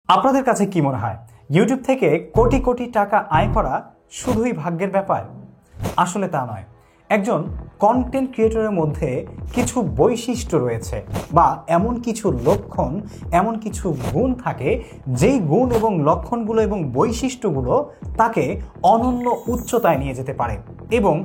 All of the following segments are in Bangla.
আপনাদের কাছে কি মনে হয় ইউটিউব থেকে কোটি কোটি টাকা আয় করা শুধুই ভাগ্যের ব্যাপার? আসলে তা নয়। একজন কন্টেন্ট ক্রিয়েটরের মধ্যে কিছু বৈশিষ্ট্য রয়েছে বা এমন কিছু লক্ষণ, এমন কিছু গুণ থাকে যেই গুণ এবং লক্ষণগুলো এবং বৈশিষ্ট্যগুলো তাকে অনন্য উচ্চতায় নিয়ে যেতে পারে। এবং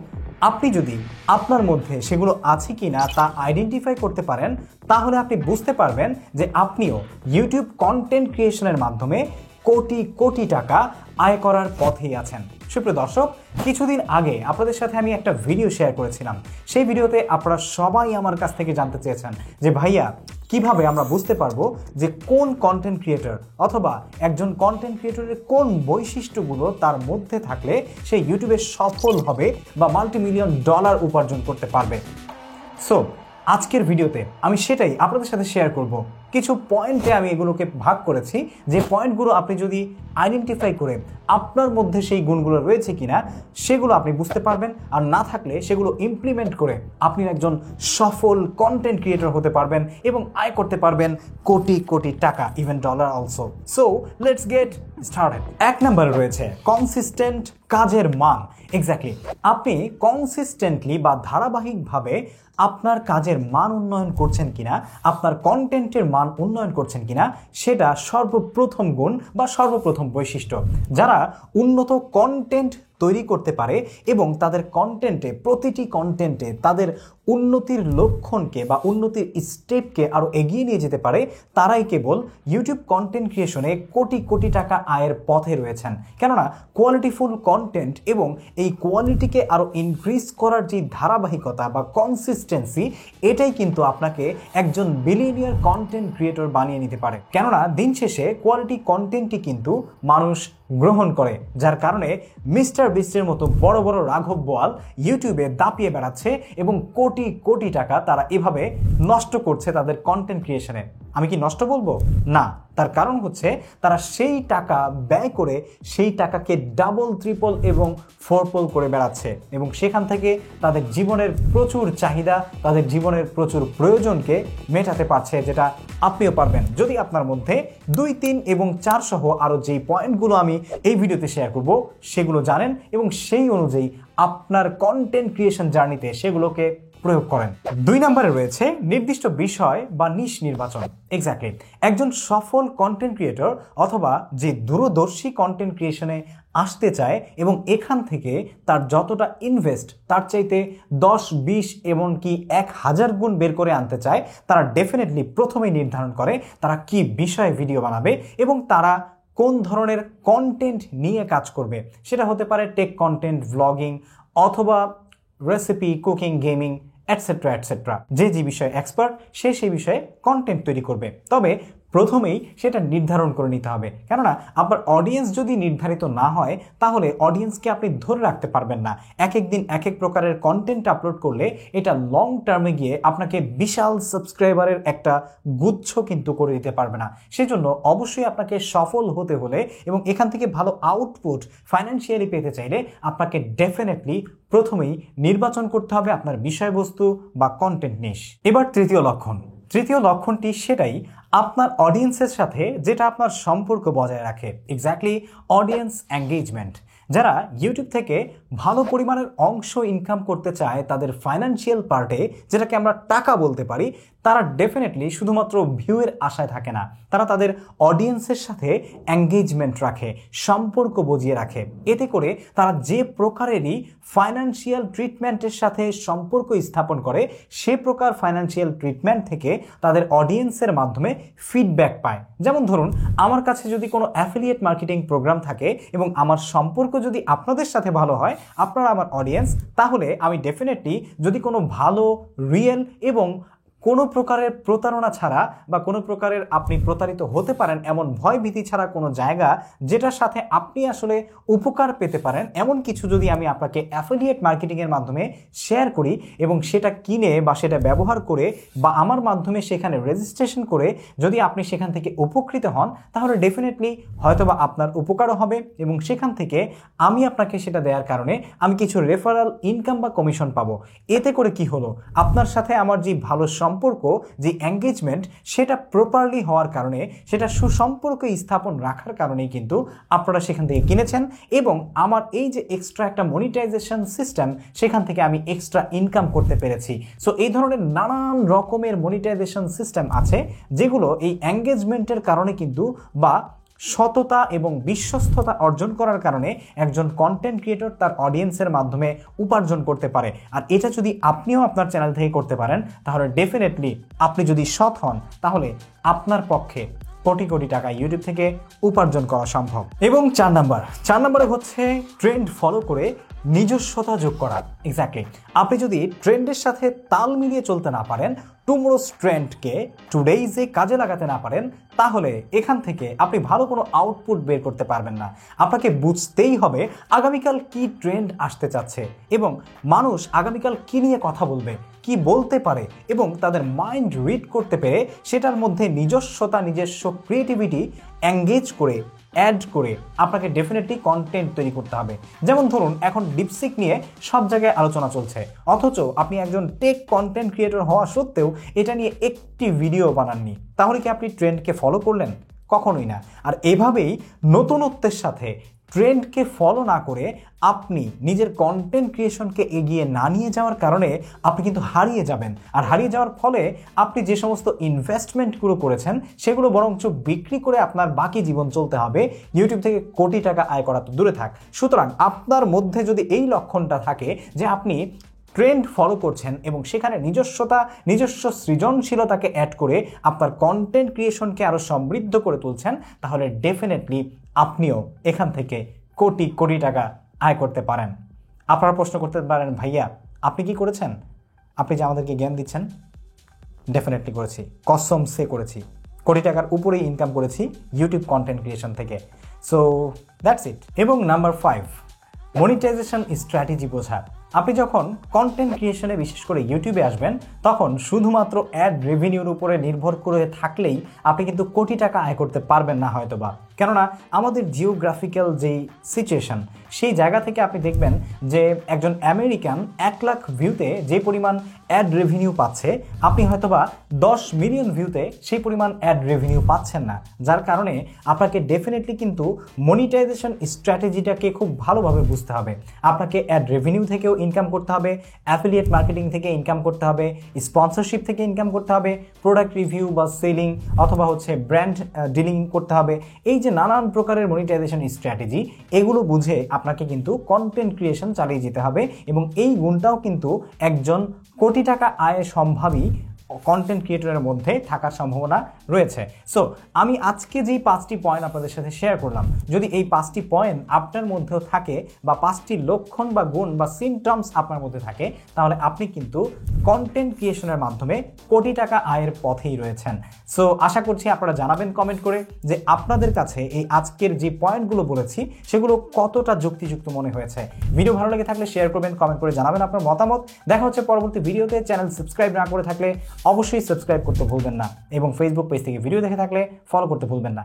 আপনি যদি আপনার মধ্যে সেগুলো আছে কি না তা আইডেন্টিফাই করতে পারেন, তাহলে আপনি বুঝতে পারবেন যে আপনিও ইউটিউব কন্টেন্ট ক্রিয়েশনের মাধ্যমে কোটি কোটি টাকা আয় করার পথেই আছেন। সুপ্রিয় দর্শক, কিছুদিন আগে আপনাদের সাথে আমি একটা ভিডিও শেয়ার করেছিলাম। সেই ভিডিওতে আপনারা সবাই আমার কাছ থেকে জানতে চেয়েছেন যে ভাইয়া, কিভাবে আমরা বুঝতে পারবো যে কোন কন্টেন্ট ক্রিয়েটর অথবা একজন কন্টেন্ট ক্রিয়েটরের কোন বৈশিষ্ট্যগুলো তার মধ্যে থাকলে সে ইউটিউবে সফল হবে বা মাল্টিমিলিয়ন ডলার উপার্জন করতে পারবে। সো আজকের ভিডিওতে আমি সেটাই আপনাদের সাথে শেয়ার করব। কিছু পয়েন্টে আমি এগুলোকে ভাগ করেছি, যে পয়েন্টগুলো আপনি যদি আইডেন্টিফাই করে আপনার মধ্যে সেই গুণগুলো রয়েছে কিনা সেগুলো আপনি বুঝতে পারবেন, আর না থাকলে সেগুলো ইমপ্লিমেন্ট করে আপনি একজন সফল কন্টেন্ট ক্রিয়েটর হতে পারবেন এবং আয় করতে পারবেন কোটি কোটি টাকা, even dollar also. So let's get started. এক নম্বরে রয়েছে কনসিস্টেন্ট কাজের মান। এক্স্যাক্টলি, আপনি কনসিস্টেন্টলি বা ধারাবাহিকভাবে আপনার কাজের মান উন্নয়ন করছেন কিনা, আপনার কন্টেন্টের মান উন্নয়ন করছেন কিনা, সেটা সর্বপ্রথম গুণ বা সর্বপ্রথম বৈশিষ্ট্য। যারা উন্নত কন্টেন্ট তৈরি করতে পারে এবং তাদের কন্টেন্টে, প্রতিটি কন্টেন্টে তাদের উন্নতির লক্ষণকে বা উন্নতির স্টেপকে আরও এগিয়ে নিয়ে যেতে পারে, তারাই কেবল ইউটিউব কন্টেন্ট ক্রিয়েশনে কোটি কোটি টাকা আয়ের পথে রয়েছেন। কেননা কোয়ালিটিফুল কন্টেন্ট এবং এই কোয়ালিটিকে আরও ইনক্রিজ করার যে ধারাবাহিকতা বা কনসিস্টেন্সি, এটাই কিন্তু আপনাকে একজন বিলিয়নিয়ার কন্টেন্ট ক্রিয়েটর বানিয়ে নিতে পারে। কেননা দিন শেষে কোয়ালিটি কন্টেন্টই কিন্তু মানুষ গ্রহণ করে, যার কারণে মিস্টার বিস্টের মতো বড় বড় রাঘব বোয়াল ইউটিউবে দাপিয়ে বেড়াচ্ছে এবং কোটি কোটি টাকা তারা এভাবে নষ্ট করছে তাদের কন্টেন্ট ক্রিয়েশনে। আমি কি নষ্ট বলবো? না, তার কারণ হচ্ছে তারা সেই টাকা ব্যয় করে সেই টাকাকে ডাবল, ট্রিপল এবং ফোরপল করে বেড়াচ্ছে এবং সেখান থেকে তাদের জীবনের প্রচুর চাহিদা, তাদের জীবনের প্রচুর প্রয়োজনকে মেটাতে পারছে, যেটা আপনিও পারবেন যদি আপনার মধ্যে 2, 3 এবং 4 সহ আরও যেই পয়েন্টগুলো আমি এই ভিডিওতে শেয়ার করব সেগুলো জানেন এবং সেই অনুযায়ী আপনার কন্টেন্ট ক্রিয়েশন জার্নিতে সেগুলোকে প্রয়োগ করেন। 2 নম্বরে রয়েছে নির্দিষ্ট বিষয় বা নিশ নির্বাচন। এক্স্যাক্টলি, একজন সফল কন্টেন্ট ক্রিয়েটর অথবা যে দূরদর্শী কন্টেন্ট ক্রিয়েশনে আসতে চায় এবং এখান থেকে তার যতটা ইনভেস্ট তার চাইতে 10, 20 এমনকি 1000 গুণ বের করে আনতে চায়, তারা ডেফিনেটলি প্রথমেই নির্ধারণ করে তারা কি বিষয়ে ভিডিও বানাবে এবং তারা কোন ধরনের কন্টেন্ট নিয়ে কাজ করবে। সেটা হতে পারে টেক কন্টেন্ট, ভ্লগিং অথবা recipe, cooking, gaming etcetera etcetera. যে বিষয়ে এক্সপার্ট সে সেই বিষয়ে কন্টেন্ট তৈরি করবে। তবে প্রথমেই সেটা নির্ধারণ করে নিতে হবে, কেননা আপনার অডিয়েন্স যদি নির্ধারিত না হয় তাহলে অডিয়েন্সকে আপনি ধরে রাখতে পারবেন না। এক এক দিন এক এক প্রকারের কন্টেন্ট আপলোড করলে এটা লং টার্মে গিয়ে আপনাকে বিশাল সাবস্ক্রাইবারের একটা গুচ্ছ কিন্তু করে দিতে পারবে না। সেজন্য অবশ্যই আপনাকে সফল হতে হলে এবং এখান থেকে ভালো আউটপুট ফাইন্যান্সিয়ালি পেতে চাইলে আপনাকে ডেফিনেটলি প্রথমেই নির্বাচন করতে হবে আপনার বিষয়বস্তু বা কন্টেন্ট নিশ। এবার তৃতীয় লক্ষণ। তৃতীয় লক্ষণটি সেটাই আপনার অডিয়েন্সের সাথে যেটা আপনার সম্পর্ক বজায় রাখে। Exactly, audience engagement. যারা ইউটিউব থেকে ভালো পরিমাণের অংশ ইনকাম করতে চায় তাদের ফাইন্যান্সিয়াল পার্টে, যেটাকে আমরা টাকা বলতে পারি, তারা ডেফিনেটলি শুধুমাত্র ভিউয়ের আশায় থাকে না, তারা তাদের অডিয়েন্সের সাথে এঙ্গেজমেন্ট রাখে, সম্পর্ক বজিয়ে রাখে। এতে করে তারা যে প্রকারেরই ফাইন্যান্সিয়াল ট্রিটমেন্টের সাথে সম্পর্ক স্থাপন করে সে প্রকার ফাইন্যান্সিয়াল ট্রিটমেন্ট থেকে তাদের অডিয়েন্সের মাধ্যমে ফিডব্যাক পায়। যেমন ধরুন, আমার কাছে যদি কোনো অ্যাফিলিয়েট মার্কেটিং প্রোগ্রাম থাকে এবং আমার সম্পর্ক যদি আপনাদের সাথে ভালো হয়, আপনারা আমার অডিয়েন্স, তাহলে আমি ডেফিনেটলি যদি কোনো ভালো, রিয়েল এবং কোনো প্রকারের প্রতারণা ছাড়া বা কোনো প্রকারের আপনি প্রতারিত হতে পারেন এমন ভয় ভীতি ছাড়া কোনো জায়গা যেটার সাথে আপনি আসলে উপকার পেতে পারেন, এমন কিছু যদি আমি আপনাকে অ্যাফিলিয়েট মার্কেটিংয়ের মাধ্যমে শেয়ার করি এবং সেটা কিনে বা সেটা ব্যবহার করে বা আমার মাধ্যমে সেখানে রেজিস্ট্রেশন করে যদি আপনি সেখান থেকে উপকৃত হন, তাহলে ডেফিনেটলি হয়তোবা আপনার উপকারও হবে এবং সেখান থেকে আমি আপনাকে সেটা দেওয়ার কারণে আমি কিছু রেফারাল ইনকাম বা কমিশন পাবো। এতে করে কি হলো, আপনার সাথে আমার যে ভালো সুসম্পর্ক, যে এঙ্গেজমেন্ট, সেটা প্রপারলি হওয়ার কারণে, সেটা সুসম্পর্ক স্থাপন রাখার কারণেই কিন্তু আপনারা সেখান থেকে কিনেছেন এবং আমার এই যে এক্সট্রা একটা মনিটাইজেশন সিস্টেম, সেখান থেকে আমি এক্সট্রা ইনকাম করতে পেরেছি। সো এই ধরনের নানান রকমের মনিটাইজেশন সিস্টেম আছে যেগুলো এই এঙ্গেজমেন্টের কারণে কিন্তু বা সততা এবং বিশ্বস্ততা অর্জন করার কারণে একজন কন্টেন্ট ক্রিয়েটর তার অডিয়েন্সের মাধ্যমে উপার্জন করতে পারে। আর এটা যদি আপনিও আপনার চ্যানেল থেকে করতে পারেন তাহলে ডেফিনেটলি আপনি যদি সৎ হন তাহলে আপনার পক্ষে কোটি কোটি টাকা ইউটিউব থেকে উপার্জন করা সম্ভব। এবং 4 নম্বরে হচ্ছে ট্রেন্ড ফলো করে নিজস্বতা যোগ করা। এক্স্যাক্টলি, আপনি যদি ট্রেন্ডের সাথে তাল মিলিয়ে চলতে না পারেন, টুমরোস ট্রেন্ডকে টুডেইজে কাজে লাগাতে না পারেন, তাহলে এখান থেকে আপনি ভালো কোনো আউটপুট বের করতে পারবেন না। আপনাকে বুঝতেই হবে আগামীকাল কি ট্রেন্ড আসতে চাচ্ছে এবং মানুষ আগামীকাল কি নিয়ে কথা বলবে, কি বলতে পারে এবং তাদের মাইন্ড রিড করতে পেরে সেটার মধ্যে নিজস্বতা, নিজস্ব ক্রিয়েটিভিটি এঙ্গেজ করে, অ্যাড করে আপনাকে ডেফিনেটলি কন্টেন্ট তৈরি করতে হবে। যেমন ধরুন, এখন ডিপসিক নিয়ে সব জায়গায় আলোচনা চলছে, অথচ আপনি একজন টেক কন্টেন্ট ক্রিয়েটর হওয়া সত্ত্বেও এটা নিয়ে একটি ভিডিও বানাননি। তাহলে কি আপনি ট্রেন্ডকে ফলো করলেন? কখনোই না। আর এভাবেই নতুনত্বের সাথে ট্রেন্ডকে ফলো না করে আপনি নিজের কন্টেন্ট ক্রিয়েশনকে এগিয়ে না নিয়ে যাওয়ার কারণে আপনি কিন্তু হারিয়ে যাবেন। আর হারিয়ে যাওয়ার ফলে আপনি যে সমস্ত ইনভেস্টমেন্টগুলো করেছেন সেগুলো বরঞ্চ বিক্রি করে আপনার বাকি জীবন চলতে হবে। ইউটিউব থেকে কোটি টাকা আয় করা তো দূরে থাক। সুতরাং আপনার মধ্যে যদি এই লক্ষণটা থাকে যে আপনি ট্রেন্ড ফলো করছেন এবং সেখানে নিজস্বতা, নিজস্ব সৃজনশীলতাকে অ্যাড করে আপনার কন্টেন্ট ক্রিয়েশনকে আরও সমৃদ্ধ করে তুলছেন, তাহলে ডেফিনেটলি আপনিও এখান থেকে কোটি কোটি টাকা আয় করতে পারেন। আপনারা প্রশ্ন করতে পারেন, ভাইয়া আপনি কি করেছেন? আপনি যে আমাদেরকে জ্ঞান দিচ্ছেন, ডেফিনেটলি করেছি, কসম সে করেছি। কোটি টাকার উপরেই ইনকাম করেছি ইউটিউব কন্টেন্ট ক্রিয়েশন থেকে। So that's it. এবং নাম্বার 5, মনিটাইজেশন স্ট্র্যাটেজি বোঝা। আপনি যখন কন্টেন্ট ক্রিয়েশনে বিশেষ করে ইউটিউবে আসবেন তখন শুধুমাত্র অ্যাড রেভিনিউর উপরে নির্ভর করে থাকলেই আপনি কিন্তু কোটি টাকা আয় করতে পারবেন না হয়তোবা। কেননা আমাদের জিওগ্রাফিক্যাল যেই সিচুয়েশন, সেই জায়গা থেকে আপনি দেখবেন যে একজন আমেরিকান 1 লাখ ভিউতে যে পরিমাণ অ্যাড রেভিনিউ পাচ্ছে, আপনি হয়তোবা 10 মিলিয়ন ভিউতে সেই পরিমাণ অ্যাড রেভিনিউ পাচ্ছেন না। যার কারণে আপনাকে ডেফিনেটলি কিন্তু মনিটাইজেশন স্ট্র্যাটেজিটাকে খুব ভালোভাবে বুঝতে হবে। আপনাকে অ্যাড রেভিনিউ থেকেও ইনকাম করতে হবে, অ্যাফিলিয়েট মার্কেটিং থেকে ইনকাম করতে হবে, স্পন্সরশিপ থেকে ইনকাম করতে হবে, প্রোডাক্ট রিভিউ বা সেলিং অথবা হচ্ছে ব্র্যান্ড ডিলিং করতে হবে। এই যে নানান প্রকারের মনিটাইজেশন স্ট্র্যাটেজি, এগুলো বুঝে আপনাকে কিন্তু কন্টেন্ট ক্রিয়েশন চালিয়ে যেতে হবে এবং এই গুণটাও কিন্তু একজন কোটি টাকা আয় সম্ভাবী কন্টেন্ট ক্রিয়েটরের মধ্যে থাকার সম্ভাবনা রয়েছে। সো আমি আজকে যেই 5টি পয়েন্ট আপনাদের সাথে শেয়ার করলাম, যদি এই 5টি পয়েন্ট আপনার মধ্যেও থাকে বা 5টি লক্ষণ বা গুণ বা সিমটমস আপনার মধ্যে থাকে, তাহলে আপনি কিন্তু কন্টেন্ট ক্রিয়েশনের মাধ্যমে কোটি টাকা আয়ের পথেই রয়েছেন। সো আশা করছি আপনারা জানাবেন কমেন্ট করে যে আপনাদের কাছে এই আজকের যে পয়েন্টগুলো বলেছি সেগুলো কতটা যুক্তিযুক্ত মনে হয়েছে। ভিডিও ভালো লেগে থাকলে শেয়ার করবেন, কমেন্ট করে জানাবেন আপনার মতামত। দেখা হচ্ছে পরবর্তী ভিডিওতে। চ্যানেল সাবস্ক্রাইব না করে থাকলে অবশ্যই সাবস্ক্রাইব করতে ভুলবেন না এবং ফেসবুক পেজ থেকে ভিডিও দেখে থাকলে ফলো করতে ভুলবেন না।